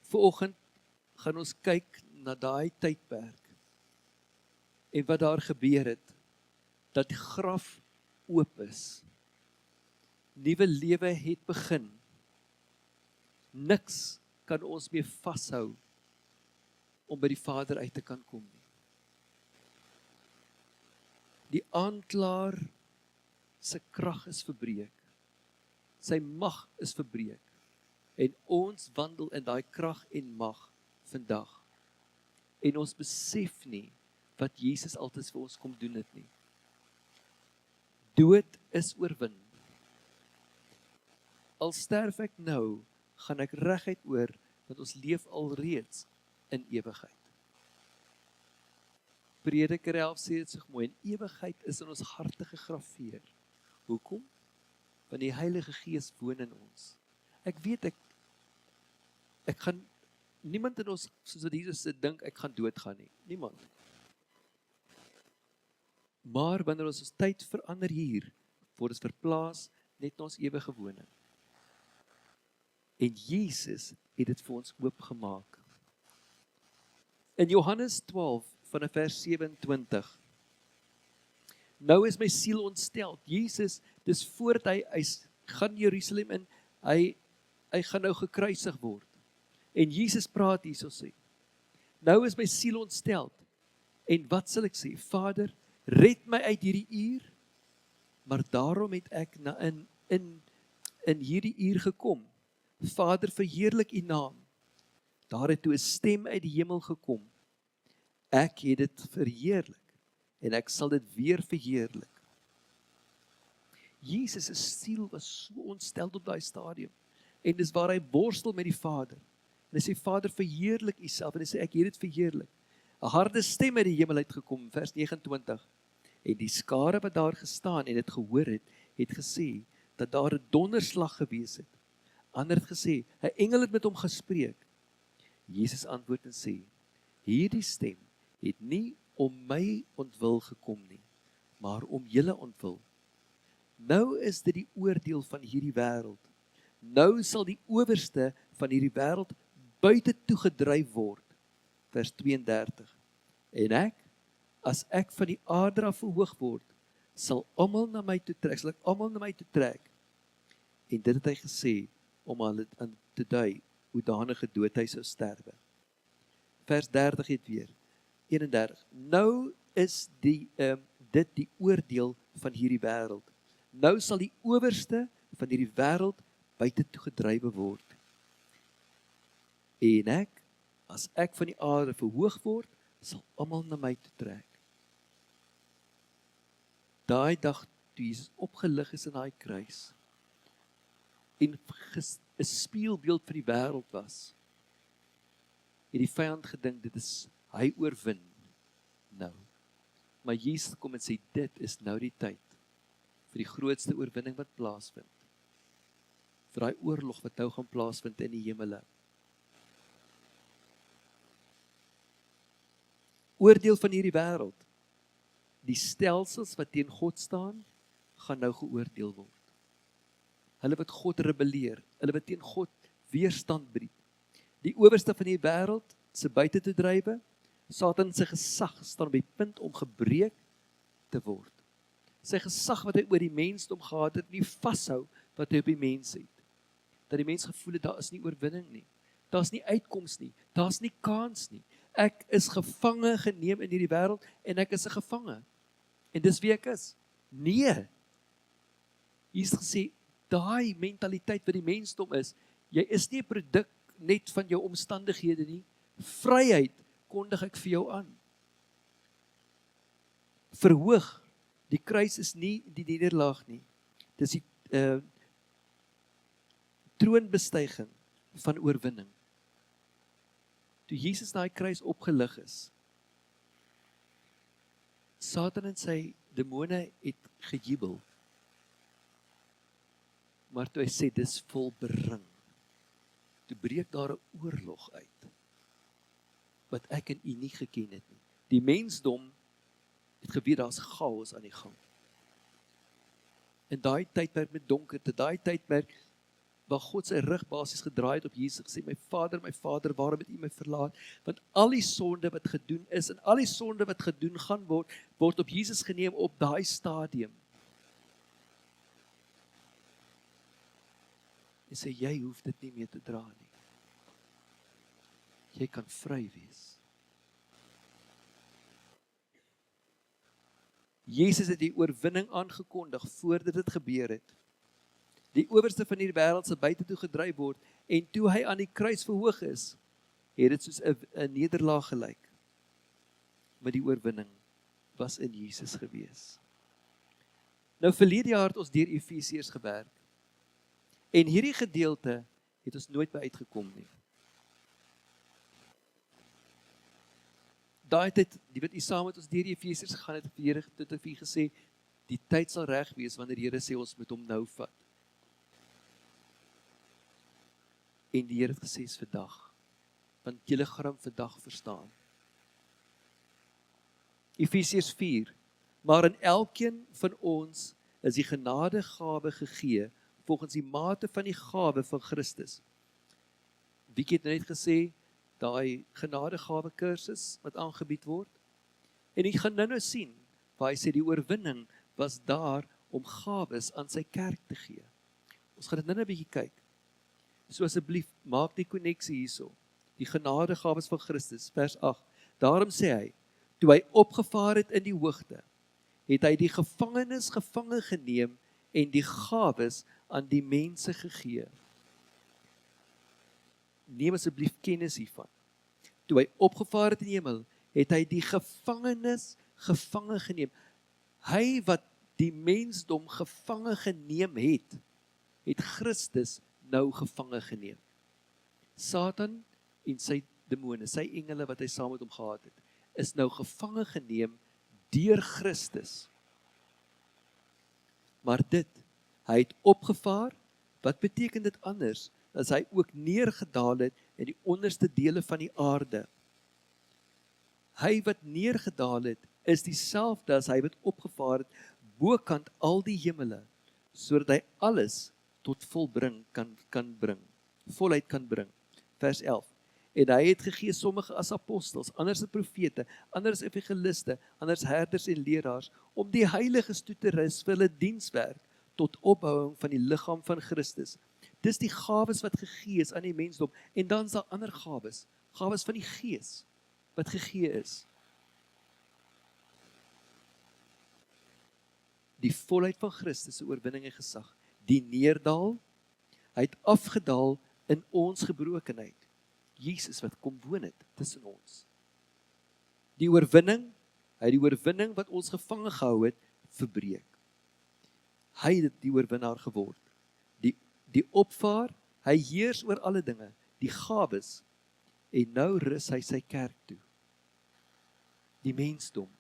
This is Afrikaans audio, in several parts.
Vanoggend gaan ons kyk na daai tydperk en wat daar gebeur het, dat die graf oop is. Nuwe lewe het begin. Niks kan ons meer vashou om by die Vader uit te kan kom nie. Die aanklaer se krag is verbreek. Sy mag is verbreek. En ons wandel in daai krag en mag vandag. En ons besef nie wat Jesus altyd vir ons kom doen het nie. Dood is oorwin. Al sterf ek nou, gaan ek reguit oor, want ons leef alreeds in ewigheid. Prediker 11 sê dit so mooi, en ewigheid is in ons harte gegraveer. Hoekom? Want die Heilige Gees woon in ons. Ek weet, ek gaan, niemand in ons, soos wat Jesus sê, dink, ek gaan doodgaan nie. Niemand. Maar wanneer ons tyd verander hier, word ons verplaas net na ons ewige woning. En Jesus het dit vir ons oopgemaak. In Johannes 12, vanaf vers 27, nou is my siel ontsteld. Jesus, dis voordat hy gaan Jerusalem in, hy gaan nou gekruisig word. En Jesus praat hierso sê, nou is my siel ontsteld. En wat sal ek sê? Vader, red my uit hierdie uur, maar daarom het ek in hierdie uur gekom. Vader, verheerlik u naam. Daar het toe 'n stem uit die hemel gekom. Ek het dit verheerlik en ek sal dit weer verheerlik. Jesus se siel was so ontstel op daai stadium. En dis waar hy borstel met die Vader. En hy sê, Vader, verheerlik u self. En hy sê, ek het dit verheerlik. 'n harde stem uit die hemel uitgekom, vers 29. En die skare wat daar gestaan en dit gehoor het gesê, dat daar 'n donderslag gewees het. Ander het gesê, 'n engel het met hom gespreek. Jesus antwoord en sê, hierdie stem het nie om my ontwil gekom nie, maar om julle ontwil. Nou is dit die oordeel van hierdie wêreld. Nou sal die owerste van hierdie wêreld buite toe gedryf word. Vers 32. En ek, as ek van die aarde af verhoog word, sal almal na my toe trek. En dit het hy gesê, om aan te dui, hoe danige dood hy sou sterwe. Vers 30 het weer, 31. Nou is dit die oordeel van hierdie wêreld. Nou sal die owerste van hierdie wêreld buite toe gedrywe word. En ek, as ek van die aarde verhoog word, sal almal na my toe trek. Daai dag toe Jesus opgelig is in daai kruis en 'n spieelbeeld vir die wêreld was, het die vyand gedink dit is hy oorwin nou. Maar Jesus kom en sê dit is nou die tyd vir die grootste oorwinning wat plaasvind. Vir daai oorlog wat nou gaan plaasvind in die hemele. Oordeel van hierdie wêreld. Die stelsels wat teen God staan, gaan nou geoordeel word. Hulle wat God rebelleer, hulle wat teen God weerstand bied. Die owerste van die wêreld se buite te drywe, Satan se gesag staan op die punt om gebreek te word. Sy gesag wat hy oor die mensdom gehad het, nie vashou wat hy op die mens het. Dat die mens gevoel het, daar is nie oorwinning nie. Daar is nie uitkoms nie. Daar is nie kans nie. Ek is gevange geneem in hierdie wêreld en ek is 'n gevange. En dis wie ek is. Nee. Jesus gesê, daai mentaliteit wat die mensdom is, jy is nie 'n produk net van jou omstandighede nie. Vryheid kondig ek vir jou aan. Verhoog, die kruis is nie die nederlaag nie. Dis die troonbestuiging van oorwinning. Toe Jesus na die kruis opgelig is, Satan en sy demone het gejubel. Maar toe hy sê, dis volbring, toe breek daar 'n oorlog uit, wat ek en u nie geken het nie. Die mensdom het geweet, daar's chaos aan die gang. In daai tydperk met donkerte, daai tydperk waar God sy rug basies gedraai het op Jesus, gesê, my Vader, waarom het U my verlaat? Want al die sonde wat gedoen is, en al die sonde wat gedoen gaan word op Jesus geneem op daai stadium. En sê, jy hoef dit nie meer te dra nie. Jy kan vry wees. Jesus het die oorwinning aangekondig voordat dit gebeur het. Die owerste van die wêreld se buite toe gedryf word, en toe hy aan die kruis verhoog is, het dit soos 'n nederlaag gelyk. Maar die oorwinning was in Jesus gewees. Nou verlede jaar het ons deur Efesiërs gewerk. En hierdie gedeelte het ons nooit by uitgekom nie. Daai tyd, die wat U saam met ons deur die Efesiërs gegaan het, het vir gesê, die tyd sal reg wees wanneer die Here sê ons moet hom nou vat. En die Here het gesê is vandag, want julle gaan hom vandag verstaan. Efesiërs 4, maar in elkeen van ons is die genadegawe gegee, volgens die mate van die gawe van Christus. Wie het net gesê, daai genadegawe kursus wat aangebied word? En jy gaan nou sien, waar hy sê die oorwinning was daar om gawes aan sy kerk te gee. Ons gaan dit nou 'n bietjie kyk. So asseblief, maak die koneksie hierso. Die genadegawes van Christus, vers 8. Daarom sê hy, toe hy opgevaar het in die hoogte, het hy die gevangenes gevange geneem en die gawes aan die mense gegee. Neem asseblief kennis hiervan. Toe hy opgevaar het in die hemel, het hy die gevangenes gevange geneem. Hy wat die mensdom gevange geneem het Christus nou gevange geneem. Satan en sy demone, sy engele wat hy saam met hom gehad het, is nou gevange geneem deur Christus. Maar hy het opgevaar, wat beteken dit anders, as hy ook neergedaal het in die onderste dele van die aarde. Hy wat neergedaal het, is dieselfde as hy wat opgevaar het, bokant al die hemele, sodat hy alles tot volbring volheid kan bring. Vers 11. En hy het gegee sommige as apostels, anders as profete, anders as evangeliste, anders herders en leraars, om die heiliges toe te rus vir hulle dienswerk, tot opbouing van die liggaam van Christus. Dis die gawes wat gegee is aan die mensdom, en dan is daar ander gawes van die Gees, wat gegee is. Die volheid van Christus se oorwinning en gesag, die neerdal, hy het afgedaal in ons gebrokenheid. Jesus wat kom woon het tussen ons. Die oorwinning, hy het die oorwinning wat ons gevange gehou het, verbreek. Hy het die oorwinnaar geword. Die opvaar, hy heers oor alle dinge, die gawes, en nou rus hy sy kerk toe. Die mensdom,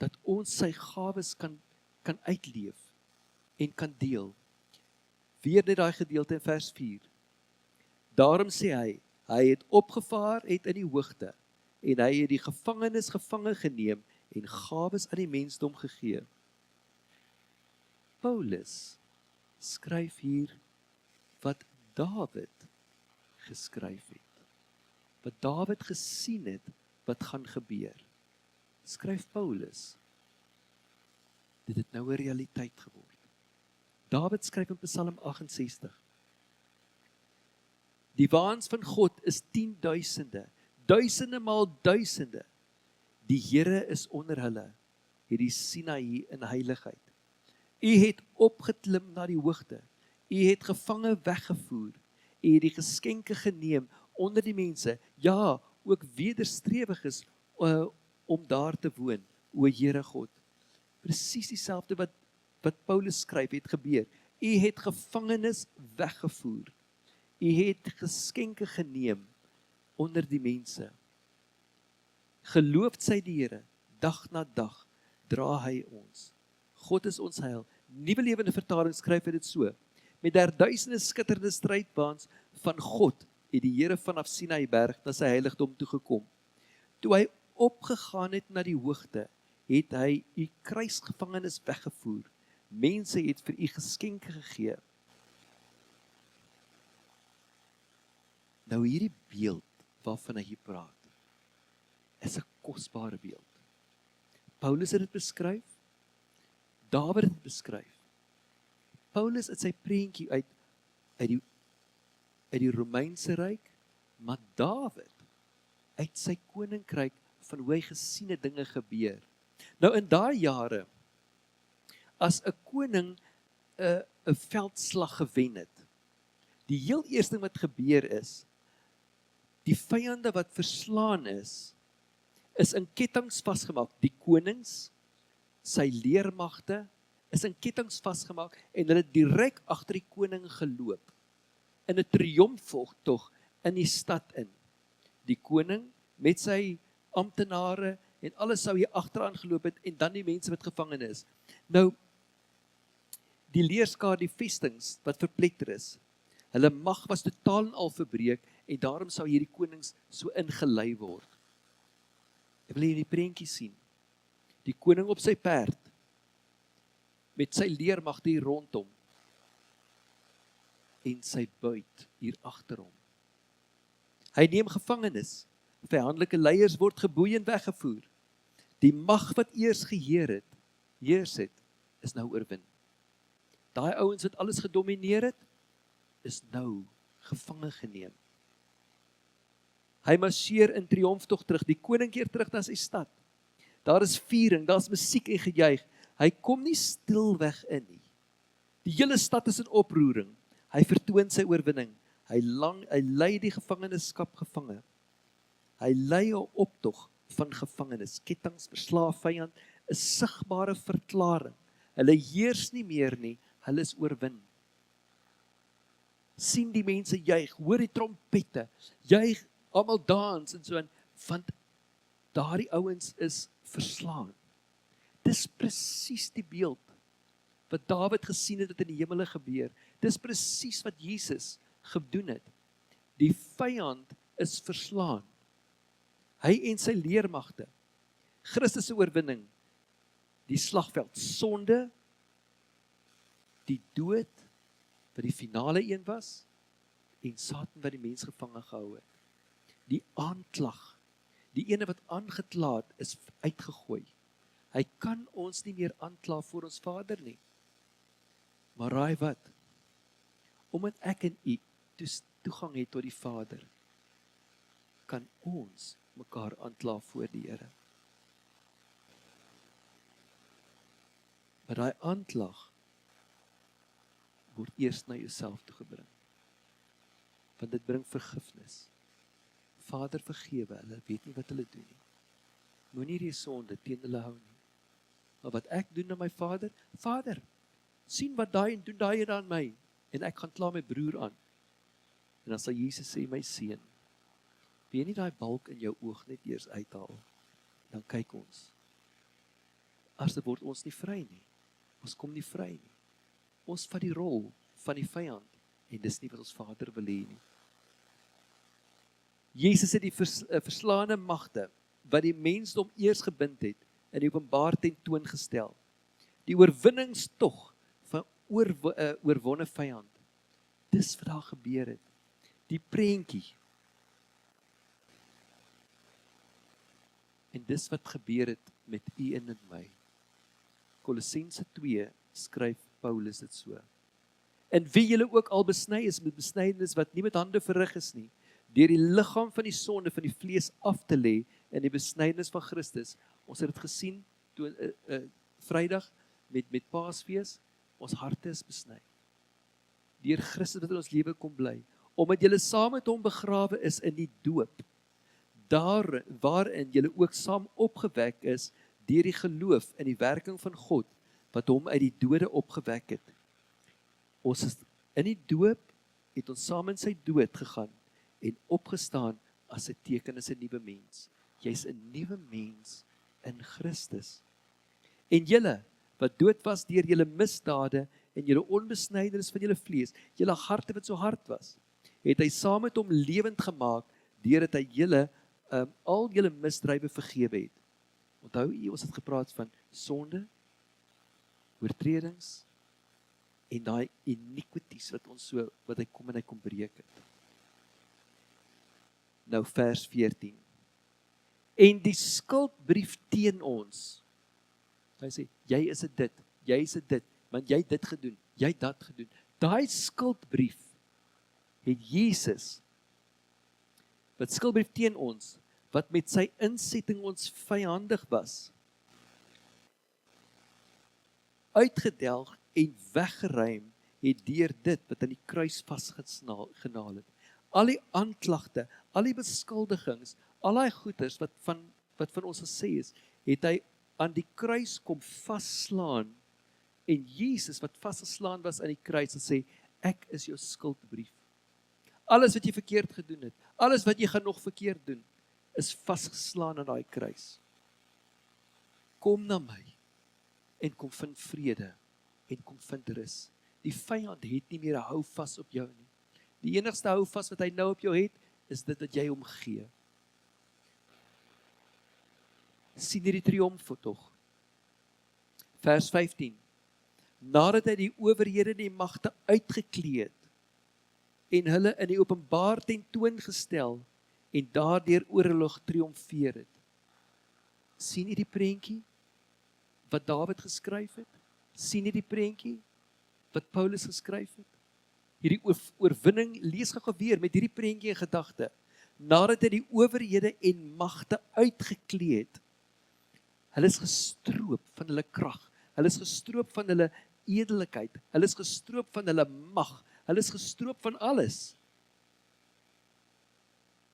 dat ons sy gawes kan uitleef en kan deel. Weer net daai gedeelte in vers 4. Daarom sê hy het opgevaar het in die hoogte, en hy het die gevangenes gevange geneem en gawes aan die mensdom gegee. Paulus skryf hier wat Dawid geskryf het. Wat Dawid gesien het, wat gaan gebeur. Skryf Paulus. Dit het nou 'n realiteit geword. Dawid skryf in Psalm 68. Die waans van God is 10.000, duisende maal duisende. Die Here is onder hulle, het die Sinaï in heiligheid. U het opgeklim na die hoogte, u het gevange weggevoer, u het die geskenke geneem onder die mense, ja, ook wederstrewig is om daar te woon, o Here God. Presies dieselfde wat Paulus skryf het gebeur. U het gevangenes weggevoer, u het geskenke geneem onder die mense. Geloofd sy die Here, dag na dag dra hy ons. God is ons heil. Nuwe Lewende Vertaling skryf dit so. Met duisende skitterende strydbaans van God het die Here vanaf Sinaï berg na sy heiligdom toe gekom. Toe hy opgegaan het na die hoogte, het hy u kruisgevangenes weggevoer. Mense het vir u geskenke gegee. Nou hierdie beeld waarvan hy hier praat, is 'n kosbare beeld. Paulus het dit beskryf, Dawid het dit beskryf. Paulus het sy prentjie uit die Romeinse ryk, maar Dawid uit sy koninkryk van hoe hy gesien het dinge gebeur. Nou in daai jare, as 'n koning 'n veldslag gewen het, die heel eerste ding wat gebeur is, die vyande wat verslaan is in kettinge vasgemaak. Die konings, sy leermagte, is in kettinge vasgemaak en hulle het direk agter die koning geloop, in 'n triomftog in die stad in. Die koning met sy amptenare en alles sou hier agteraan geloop het en dan die mense wat gevangene is. Nou, die leerskaar, die vestings wat verpletter is, hulle mag was totaal en al verbreek en daarom sou hierdie konings so ingelei word. Ek wil hier die prentjie sien. Die koning op sy perd, met sy leermagte hier rondom, en sy buit hier agter hom. Hy neem gevangenes, vyandelike leiers word geboei en weggevoer. Die mag wat eers heers het, is nou oorwin. Daai ouens wat alles gedomineer het, is nou gevange geneem. Hy marseer in triomftog terug, die koning keer terug na sy stad. Daar is viering, daar is musiek en gejuig. Hy kom nie stilweg in nie. Die hele stad is in oproering. Hy vertoon sy oorwinning. Hy lei die gevangenskap gevange. Hy lei 'n optog van gevangenes, kettinge, verslaaf vyand, 'n sigbare verklaring. Hulle heers nie meer nie, hulle is oorwin. Sien die mense juig, hoor die trompette, juig, almal dans en so aan, want daardie ouens is verslaan. Dis presies die beeld wat Dawid gesien het in die hemele gebeur. Dis presies wat Jesus gedoen het. Die vyand is verslaan. Hy en sy leermagte. Christus se oorwinning. Die slagveld, sonde, die dood, wat die finale een was, en Satan wat die mens gevange gehou het. Die aanklag, die ene wat aangekla het, is uitgegooi. Hy kan ons nie meer aankla voor ons Vader nie. Maar raai wat? Omdat ek en u toegang het tot die Vader, kan ons mekaar aankla voor die Here. Maar daai aanklag word eers na jouself toe gebring. Want dit bring vergifnis. Vader, vergewe, hulle weet nie wat hulle doen nie. Moenie die sonde teen hulle hou nie. Maar wat ek doen na my Vader, Vader, sien wat daai en doen daai aan my, en ek gaan kla my broer aan. En dan sal Jesus sê, my seun, wil jy nie daai balk in jou oog net eers uithaal? Dan kyk ons. As dit word ons nie vry nie. Ons kom nie vry nie. Ons vat die rol van die vyand, en dis nie wat ons Vader wil hê nie. Jesus het die verslaande magte, wat die mensdom eers gebind het, in die openbaar tentoongestel. Die oorwinningstog van oorwonne vyand. Dis wat daar gebeur het. Die prentjie. En dis wat gebeur het met u en met my. Kolossense 2 skryf Paulus dit so. En wie julle ook al besny is met besnydenis wat nie met hande verrig is nie, deur die liggaam van die sonde van die vlees af te lê in die besnydenis van Christus. Ons het dit gesien toe Vrydag met Paasfees, ons harte is besny. Deur Christus wat in ons lewe kom bly, omdat julle saam met hom begrawe is in die doop, daar waarin julle ook saam opgewek is deur die geloof in die werking van God wat hom uit die dode opgewek het. Ons is in die doop, het ons saam in sy dood gegaan en opgestaan as 'n teken, as 'n nuwe mens. Jy's 'n nuwe mens in Christus. En julle wat dood was deur julle misdade en julle onbesnydenis van julle vlees, julle harte wat so hard was, het hy saam met hom lewend gemaak deurdat hy julle al julle misdrywe vergewe het. Onthou u, ons het gepraat van sonde, oortredings en daai iniquities wat hy kom en hy kom breek het. Nou vers 14. En die skuldbrief teen ons. Hy sê, jy is dit, want jy het dit gedoen, jy het dat gedoen. Daai skuldbrief het Jesus, wat skuldbrief teen ons, wat met sy insetting ons vyandig was, uitgedelg en weggeruim het deur dit wat aan die kruis vasgenaal het. Al die aanklagte, al die beskuldigings, al die goeders wat van ons gesê is, het hy aan die kruis kom vasslaan, en Jesus wat vasgeslaan was aan die kruis, het sê, ek is jou skuldbrief. Alles wat jy verkeerd gedoen het, alles wat jy gaan nog verkeerd doen, is vasgeslaan aan daai kruis. Kom na my, en kom vind vrede, en kom vind rus. Die vyand het nie meer 'n hou vas op jou nie. Die enigste hou vas wat hy nou op jou het, is dit wat jy hom gee. Sien hierdie triomf tog. Vers 15. Nadat hy die owerhede en die magte uitgekleed en hulle in die openbaar tentoongestel en daardeur oor hulle getriomfeer het. Sien hierdie prentjie wat Dawid geskryf het? Sien hierdie prentjie wat Paulus geskryf het? Hierdie oorwinning, lees gou weer met hierdie prentjie in gedagte. Nadat hy die owerhede en magte uitgekleed, hulle is gestroop van hulle krag, hulle is gestroop van hulle edelikheid, hulle is gestroop van hulle mag, hulle is gestroop van alles.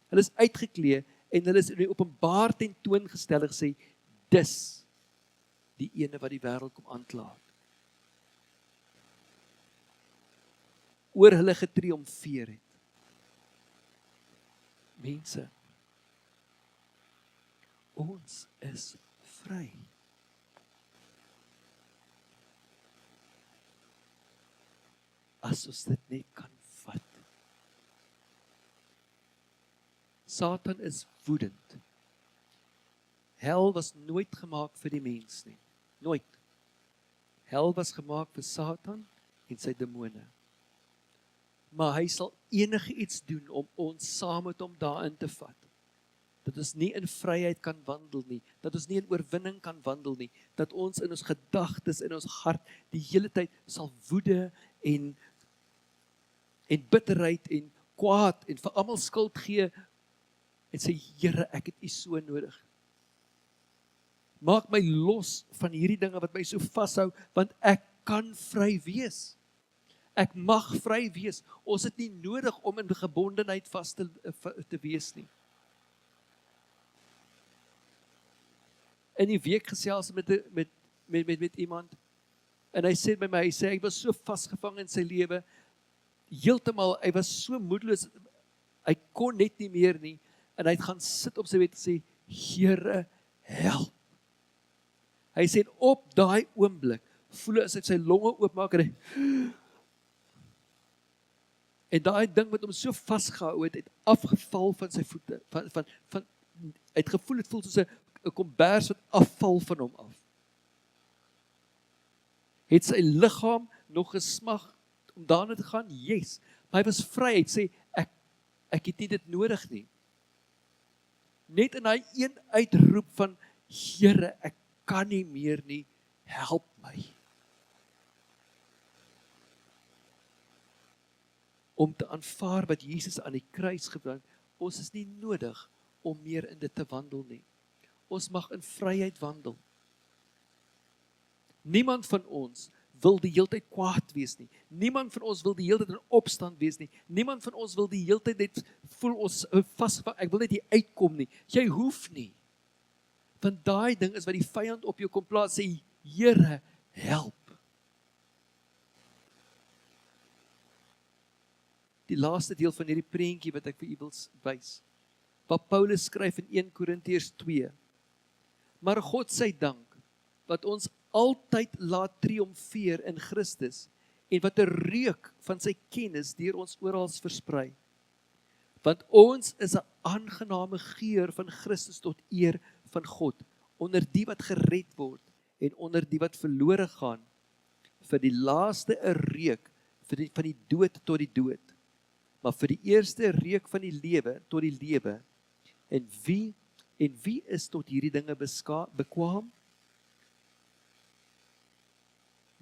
Hulle is uitgeklee en hulle is in die openbaar tentoongestel en gesê, dis die ene wat die wêreld kom aankla. Oor hulle getriomfeer het. Mense, ons is vry. As ons dit net kan vat. Satan is woedend. Hel was nooit gemaak vir die mens nie. Nooit. Hel was gemaak vir Satan en sy demone. Maar hy sal enige iets doen om ons saam met hom daarin te vat. Dat ons nie in vryheid kan wandel nie, dat ons nie in oorwinning kan wandel nie, dat ons in ons gedagtes, in ons hart, die hele tyd sal woede en bitterheid en kwaad en vir almal skuld gee en sê, Here, ek het U so nodig. Maak my los van hierdie dinge wat my so vashou, want ek kan vry wees. Ek mag vry wees. Ons het nie nodig om in gebondenheid vas te wees nie. In die week gesels met iemand, en hy sê by my, hy was so vasgevang in sy lewe, heeltemal, hy was so moedeloos, hy kon net nie meer nie, en hy het gaan sit op sy bed en sê, Here, help. Hy sê, op daai oomblik, voel hy as hy sy longe oopmaak, en daai ding wat hom so vasgehou het, het afgeval van sy voete, hy het gevoel, het voel soos 'n kombers wat afval van hom af. Het sy liggaam nog gesmag om daarna te gaan? Yes. Maar hy was vry, hy sê, ek het nie dit nodig nie. Net in hy een uitroep van, Here, ek kan nie meer nie, help my. Om te aanvaar wat Jesus aan die kruis gebring, ons is nie nodig om meer in dit te wandel nie. Ons mag in vryheid wandel. Niemand van ons wil die hele tyd kwaad wees nie. Niemand van ons wil die hele tyd in opstand wees nie. Niemand van ons wil die hele tyd net voel ons vasgevang, ek wil net hier uitkom nie. Jy hoef nie. Want daai ding is wat die vyand op jou kom plaas, sê, Here, help. Die laaste deel van hierdie prentjie wat ek vir u wil wys, wat Paulus skryf in 1 Korintiërs 2. Maar God sy dank, wat ons altyd laat triomfeer in Christus, en wat 'n reuk van sy kennis deur ons oral versprei. Want ons is 'n aangename geur van Christus tot eer van God, onder die wat gered word, en onder die wat verlore gaan, vir die laaste 'n reuk, van die dood tot die dood, maar vir die eerste reuk van die lewe tot die lewe, En wie is tot hierdie dinge bekwaam?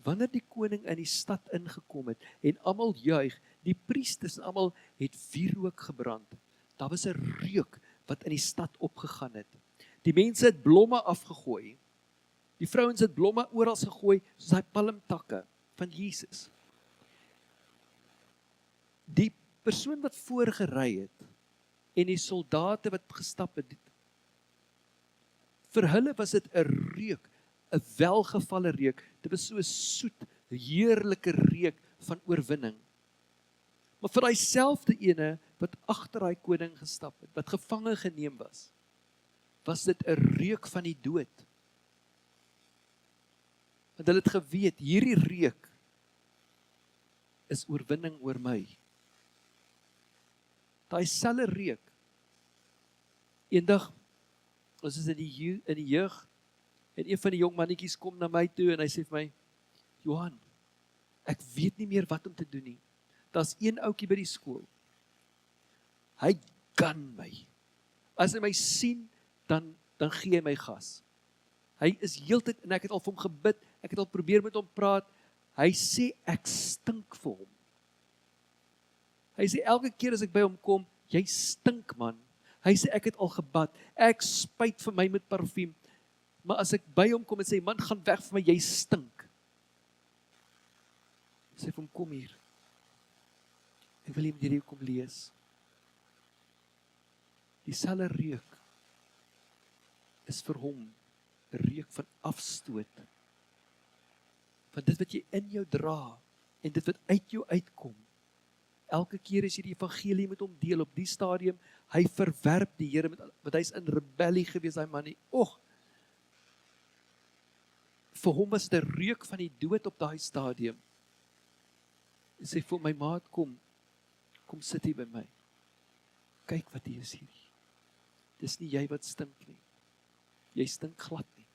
Wanneer die koning in die stad ingekom het, en almal juig, die priesters en almal het wierook gebrand. Daar was 'n reuk wat in die stad opgegaan het. Die mense het blomme afgegooi. Die vrouens het blomme oral gegooi, soos daai palmtakke van Jesus. Die persoon wat voorgery het, en die soldate wat gestap het, vir hulle was dit 'n reuk, 'n welgevalle reuk. Dit was so 'n soet, heerlike reuk van oorwinning. Maar vir daai selfde ene wat agter daai koning gestap het, wat gevange geneem was dit 'n reuk van die dood. Want hulle het geweet, hierdie reuk is oorwinning oor my. Daai selfe reuk. Eendag, ons is in die jeug, en een van die jong mannetjies kom na my toe en hy sê vir my, Johan, ek weet nie meer wat om te doen nie. Daar's een ouetjie by die skool. Hy kan my. As hy my sien, dan gee hy my gas. Hy is heeltyd, en ek het al vir hom gebid, ek het al probeer met hom praat, hy sê ek stink vir hom. Hy sê elke keer as ek by hom kom, jy stink man. Hy sê ek het al gebad, ek spuit vir my met parfuum, maar as ek by hom kom en sê, man, gaan weg vir my, jy stink. Hy sê vir hom, kom hier. Ek wil met hierdie kom lees. Dieselfde reuk is vir hom 'n reuk van afstoot. Van dit wat jy in jou dra en dit wat uit jou uitkom. Elke keer as jy die evangelie met hom deel op die stadium, hy verwerp die Here met, want hy's in rebellie gewees, daai man nie. Vir hom was dit 'n reuk van die dood op daai stadium. Hy sê vir my maat, kom sit hier by my. Kyk wat hier is hier. Dis nie jy wat stink nie. Jy stink glad nie.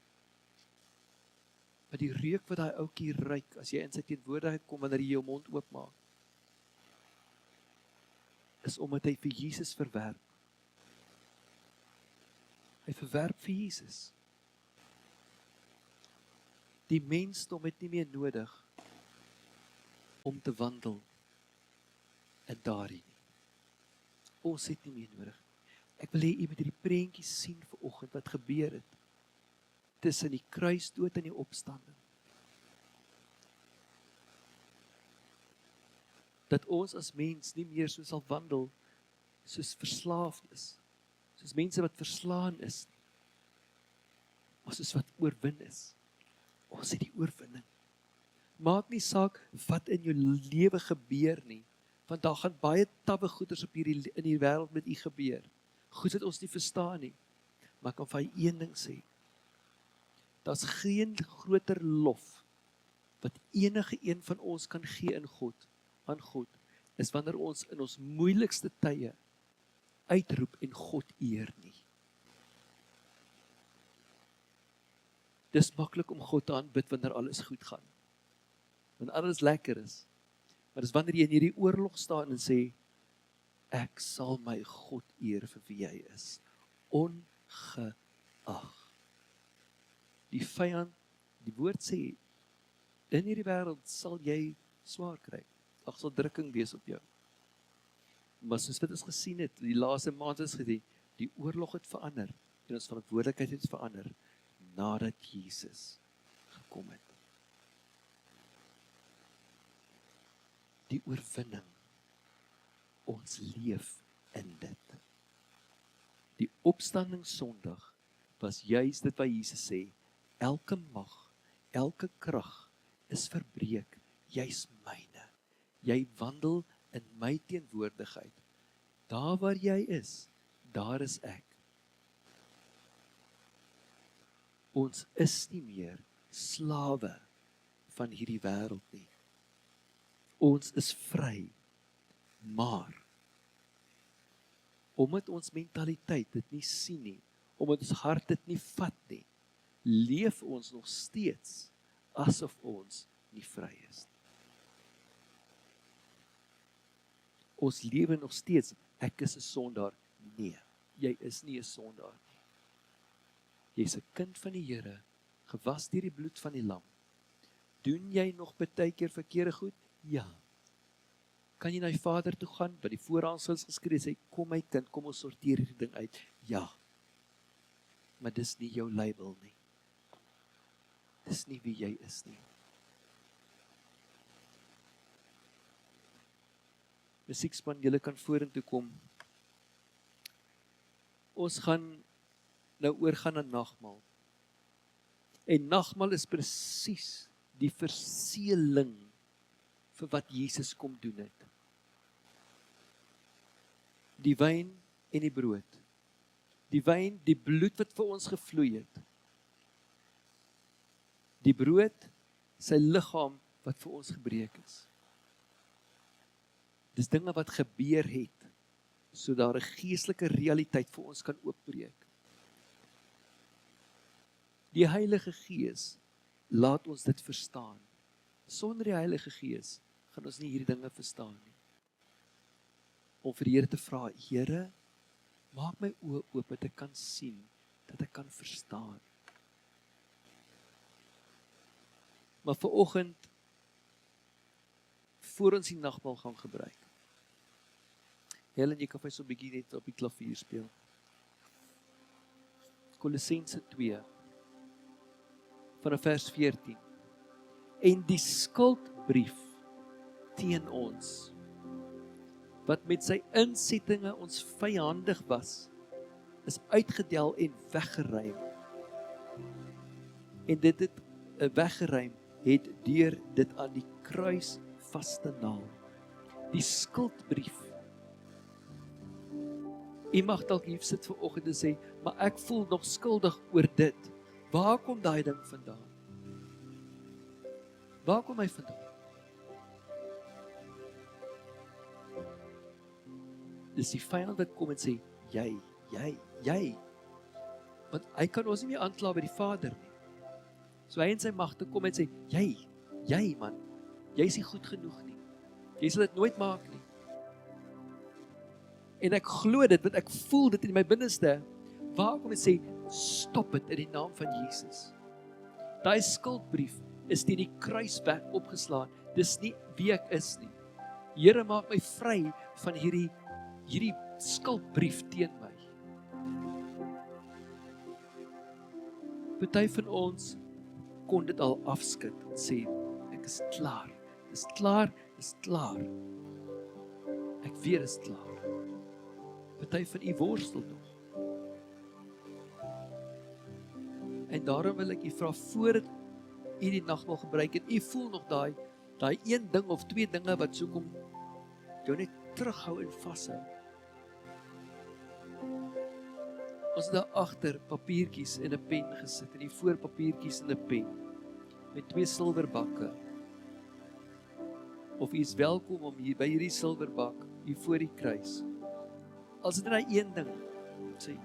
Maar die reuk wat daai ouetjie ruik, as jy in sy teenwoordigheid kom, wanneer jy jou mond oopmaak, is omdat hy vir Jesus verwerp. Hy verwerp vir Jesus. Die mensdom het nie meer nodig om te wandel in daardie nie. Ons het nie meer nodig. Ek wil hê jy moet hierdie prentjie sien vanoggend wat gebeur het tussen die kruisdood en die opstanding. Dat ons as mens nie meer so sal wandel soos verslaafdes, soos mense wat verslaan is, maar soos wat oorwin is. Ons het die oorwinning. Maak nie saak wat in jou lewe gebeur nie, want daar gaan baie tawwe goeders op in die wêreld met u gebeur. Goed wat ons nie verstaan nie, maar ek kan vir jy een ding sê, daar's geen groter lof wat enige een van ons kan gee aan God, is wanneer ons in ons moeilikste tye uitroep en God eer nie. Dis maklik om God te aanbid wanneer alles goed gaan, wanneer alles lekker is, maar dis wanneer jy in hierdie oorlog staan en sê, ek sal my God eer vir wie hy is, ongeag. Die vyand, die woord sê, in hierdie wêreld sal jy swaar kry, daar sal drukking wees op jou. Maar soos wat ons gesien het, die laaste maand is gesê, die oorlog het verander, en ons verantwoordelikheid het verander, nadat Jesus gekom het. Die oorwinning, ons leef in dit. Die opstanding Sondag was juis dit wat Jesus sê, elke mag, elke krag is verbreek, jy's myne. Jy wandel in my teenwoordigheid. Daar waar jy is, daar is ek. Ons is nie meer slawe van hierdie wêreld nie. Ons is vry, maar omdat ons mentaliteit dit nie sien nie, omdat ons hart dit nie vat nie, leef ons nog steeds asof ons nie vry is. Ons lewe nog steeds, ek is 'n sondaar, nee. jy is nie 'n sondaar nie. Jy's 'n kind van die Here, gewas deur die bloed van die lam. Doen jy nog baie keer verkeerde goed? Ja. Kan jy na die Vader toe gaan, by die voorhangsels geskree, sê, kom my kind, kom ons sorteer hierdie ding uit. Ja. Maar dis nie jou label nie. Dis nie wie jy is nie. Musiekspan, julle kan vorentoe kom. Ons gaan nou oorgaan na nagmaal. En nagmaal is presies die verseëling vir wat Jesus kom doen het. Die wyn en die brood. Die wyn, die bloed wat vir ons gevloei het. Die brood, sy liggaam wat vir ons gebreek is. Dis dinge wat gebeur het, so daar 'n geestelike realiteit vir ons kan oopbreek. Die Heilige Gees laat ons dit verstaan. Sonder die Heilige Gees gaan ons nie hierdie dinge verstaan nie. Om vir die Here te vra, Here, maak my oë oop dat ek kan sien, dat ek kan verstaan. Maar vanoggend, voor ons die nagmaal gaan gebruik, Helen, jy kan vir so 'n bietjie net op die klavier speel. Kolossense 2, vanaf vers 14. En die skuldbrief teen ons, wat met sy insettinge ons vyandig was, is uitgedel en weggeruim. En dit het weggeruim het deur dit aan die kruis vas te naal. Die skuldbrief. U mag dalk hier sit vanoggend en sê, maar ek voel nog skuldig oor dit. Waar kom daai ding vandaan? Waar kom hy vandaan? Dis die vyand wat kom en sê, jy. Want hy kan ons nie meer aankla by die Vader nie. So hy en sy magte kom en sê, jy man, jy is nie goed genoeg nie. Jy sal dit nooit maak nie. En ek glo dit, want ek voel dit in my binneste. Waar kom en sê, stop dit in die naam van Jesus. Daai skuldbrief is teen die kruiswerk opgeslaan. Dis nie wie ek is nie. Here, maak my vry van hierdie skuldbrief teen my. Party van ons kon dit al afskud en sê, ek is klaar. Dis klaar. Ek weet is klaar. Party van u worstel nog. En daarom wil ek u vra, voordat u die nagmaal gebruik en u voel nog daai een ding of twee dinge wat so kom jou net terughou en vashou. Ons het daar agter papiertjies en 'n pen gesit en hier voor papiertjies en 'n pen met 2 silverbakke. Of u is welkom om hier by hierdie silverbak hier voor die kruis. As dit daai een ding sê,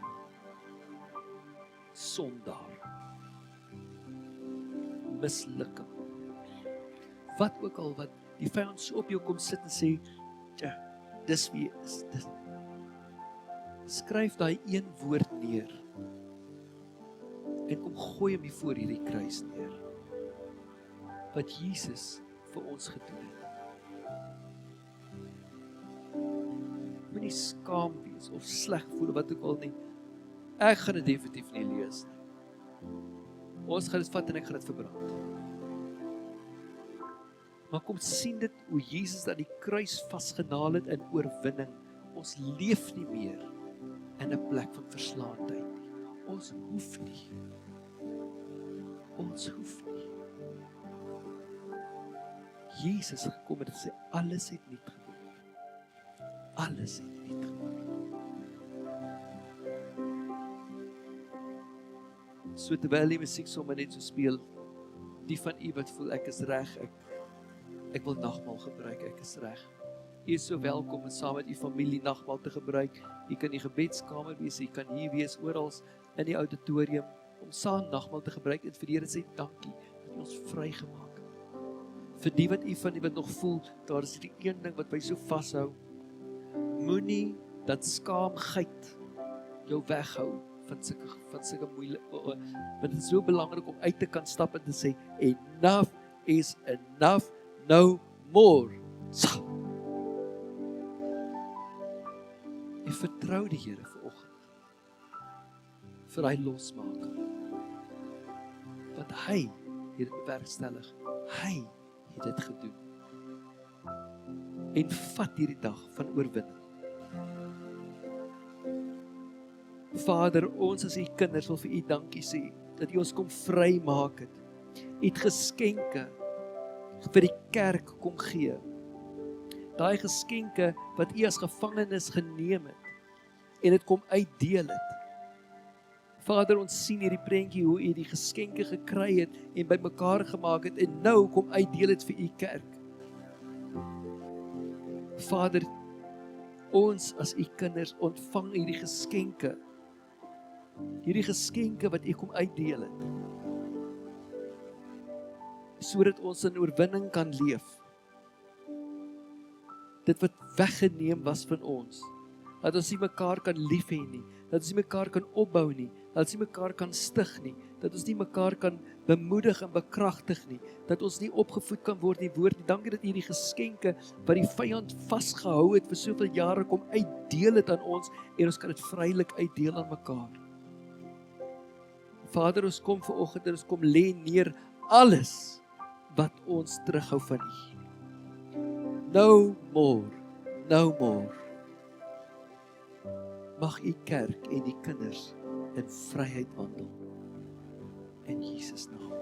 sondaar, mislukking, wat ook al wat die vyand so op jou kom sit en sê, tja, dis wie is dit. Skryf daai een woord neer en kom gooi hom hier voor hierdie kruis neer. Wat Jesus vir ons gedoen het. Moenie skaam wees of sleg voel wat ook al nie. Ek gaan dit definitief nie lees nie. Ons gaan dit vat en ek gaan dit verbrand. Maar kom sien dit hoe Jesus aan die kruis vasgenaal het in oorwinning. Ons leef nie meer in 'n plek van verslaandheid nie. Ons hoef nie. Jesus het gekom en sê, alles het nie geword. Alles het nie geword. So terwyl die musiek sommer net so speel, die van u wat voel, ek is reg, ek wil nagmaal gebruik, ek is reg. U is so welkom om saam met u familie nagmaal te gebruik. U kan in die gebedskamer wees, u kan hier wees, oral in die auditorium, om saam nagmaal te gebruik en vir die Here sê, dankie, dat u ons vrygemaak het. Vir die wat u van die wat nog voel, daar is die een ding wat my so vashou, moenie dat skaamheid jou weghou van sulke moeilike, want dit is so belangrik om uit te kan stap en te sê, enough is enough, no more. So. En vertrou die Here vanoggend vir hy losmaking. Want hy het dit bewerkstellig. Hy het dit gedoen. En vat hierdie dag van oorwinning. Vader, ons as u kinders wil vir u dankie sê, dat u ons kom vrymaak het. U het geskenke vir die kerk kom gee. Daai geskenke wat u as gevangenes geneem het, en dit kom uitdeel het. Vader, ons sien hierdie prentjie hoe u die geskenke gekry het en bymekaar gemaak het en nou kom uitdeel het vir u kerk. Vader, ons as u kinders ontvang hierdie geskenke wat u kom uitdeel het, sodat ons in oorwinning kan leef. Dit wat weggeneem was van ons, dat ons nie mekaar kan lief hê nie, dat ons nie mekaar kan opbou nie, dat ons nie mekaar kan stig nie, dat ons nie mekaar kan bemoedig en bekragtig nie, dat ons nie opgevoed kan word in die woord nie. Dankie dat u die geskenke wat die vyand vasgehou het vir soveel jare kom uitdeel het aan ons en ons kan dit vrylik uitdeel aan mekaar. Vader, ons kom vanoggend en ons kom lê neer alles wat ons terughou van u. No more, no more. Mag u kerk en die kinders in vryheid wandel. In Jesus naam.